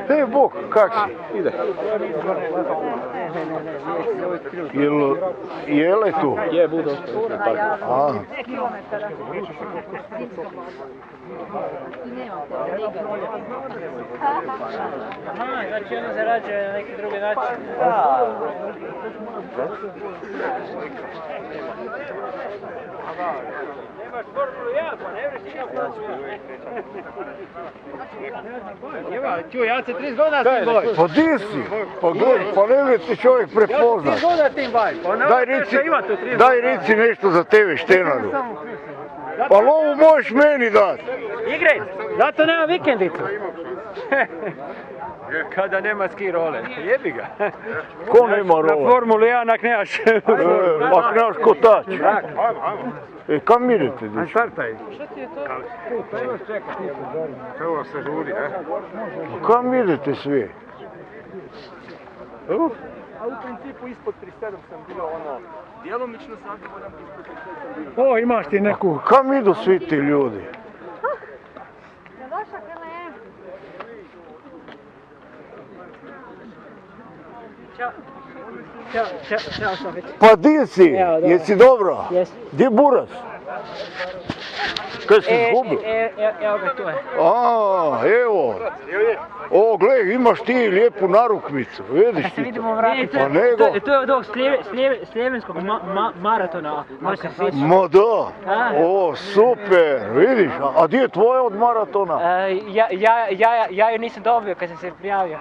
E, Bog, kak si? Ide. Jele tu? Je, budu. A. Znači ono zarađuje na neki drugi način. Nemaš Formulu 1, pa ne vreš ti na Formulu 1. Čuj, ja se 30 godina tim bavim. Pa di si? Pa gledaj, pa ne bi ti čovjek prepoznat. Ja se 30 godina tim bavim. Daj reci nešto za tebe, Štenaru. Pa lovu možeš meni dat. Igraj, zato nema vikendicu. Kada nema ski role, jebi ga. Ko nema rola? Na Formulu 1 ak nemaš. Ak nemaš kotač. E, kam idete? A startaj. Šta ti je to? Evo se žuri, Kam idete svi? A u principu ispod 37 sam bio ono, djelomično zadovoljan, ispod 37 sam bio. O, imaš ti neku. Kam idu svi ti ljudi? Ćao sam već. Pa di si? Jesi dobro? Jesi. Di Buras? Kaj si izgubio? Evo ga, tu je. A, evo. O, gle, imaš ti lijepu narukvicu, vidiš Da se ti vidimo to. vratiti. Pa nego. To je od ovog sljevenskog maratona. Može se svići. Ma da. O, super, vidiš. A di je tvoja od maratona? Ja ju nisam dobio kad sam se prijavio.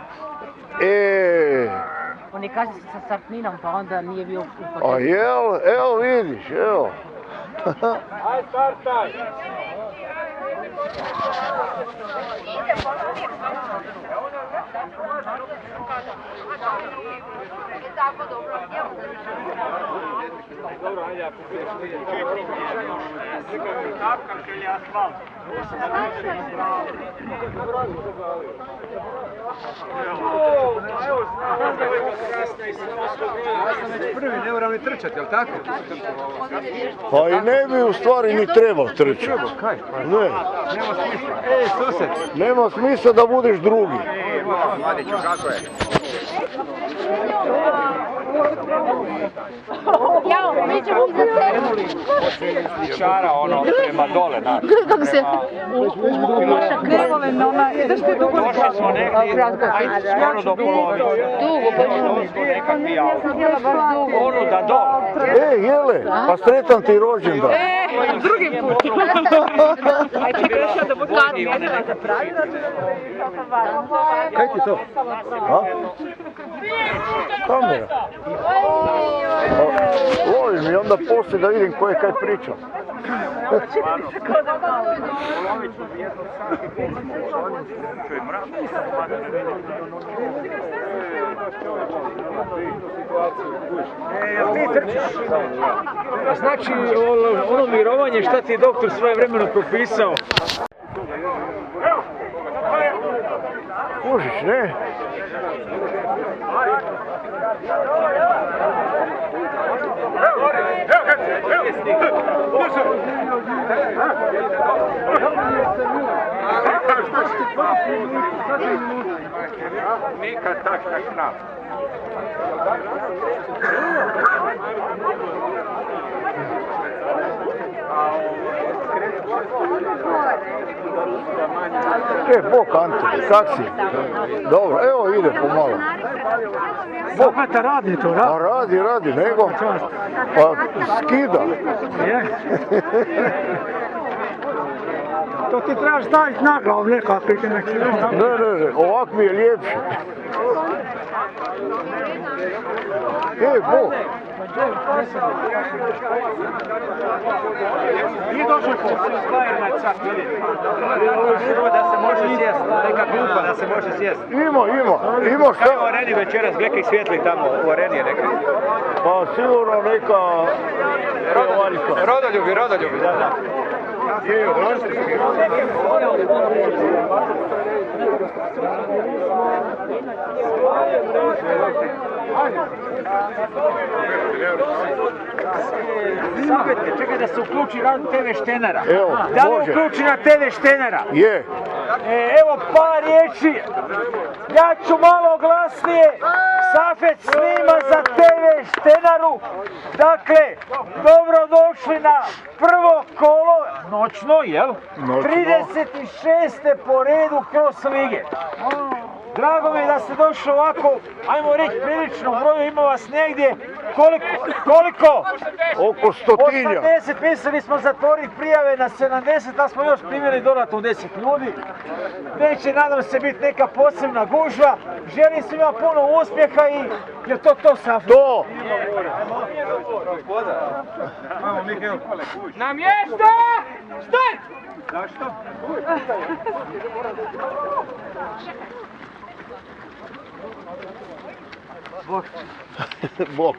On je kasnije sa startninom pa onda nije bio u paketu. A jel, evo vidiš, evo. Aj, startaj! Dobro, ajde, ako budeš vidjeti. Kapkam će li asfalt? Ja sam već prvi, ne moram ni trčati, jel tako? Pa i ne bi u stvari ni trebao trčati. Kaj? Ne. Nema smisla. Ej, sused! Nema smisla da budeš drugi. Mladiću, kako je? Jao, mi ćemo iza tebe. Sličara, ono, prema dole, da. Kako se umaša krevove na ona... Došli smo negdje, ajde, skoro do polovice. Dugo, Nekakvi auto. Ono da dole. Jele, pa sretan ti rođendan. drugi put. Aj ti grešio da budu Kaj ti to? A? Kamera. Lovim i onda poslije da vidim ko je kaj pričao. Znači, ono mirovanje šta ti je doktor svoje vremeno propisao. Kužiš, ne? Nikad tak knap. Bok Ante, kak si? Dobro, evo ide pomalo. Zapata radi to, A radi, nego? Pa skida. To ti trebaš staviti na glavu, nekako. Ne, ovak mi je ljepše. Bok. Nije došao poslije Spajerna čak, da se može sjest, neka grupa da se može sjest. Ima šta? Kaj u areni večeras, gdje kaj svijetli tamo, u areni je neka? Pa sigurno neka... Rodoljubi, da. Je, Savjetke, čekaj da se uključi radio TV Štenara. Evo, Da li može. uključi na TV Štenara? Je. Evo par riječi. Ja ću malo glasnije. Safet snima za TV Štenaru. Dakle, dobrodošli na prvo kolo, noćno, jel? Noćno. 36. po redu kroz lige. Drago mi je da ste došli ovako, ajmo reći, prilično broju, ima vas negdje, koliko? Oko 100. 80, mislili smo zatvoriti prijave na 70, a smo još primjeli dodatno 10 ljudi. Neće, nadam se, biti neka posebna gužva. Želim svima puno uspjeha i je to Safet. To! Na mjesto! Start! Bok.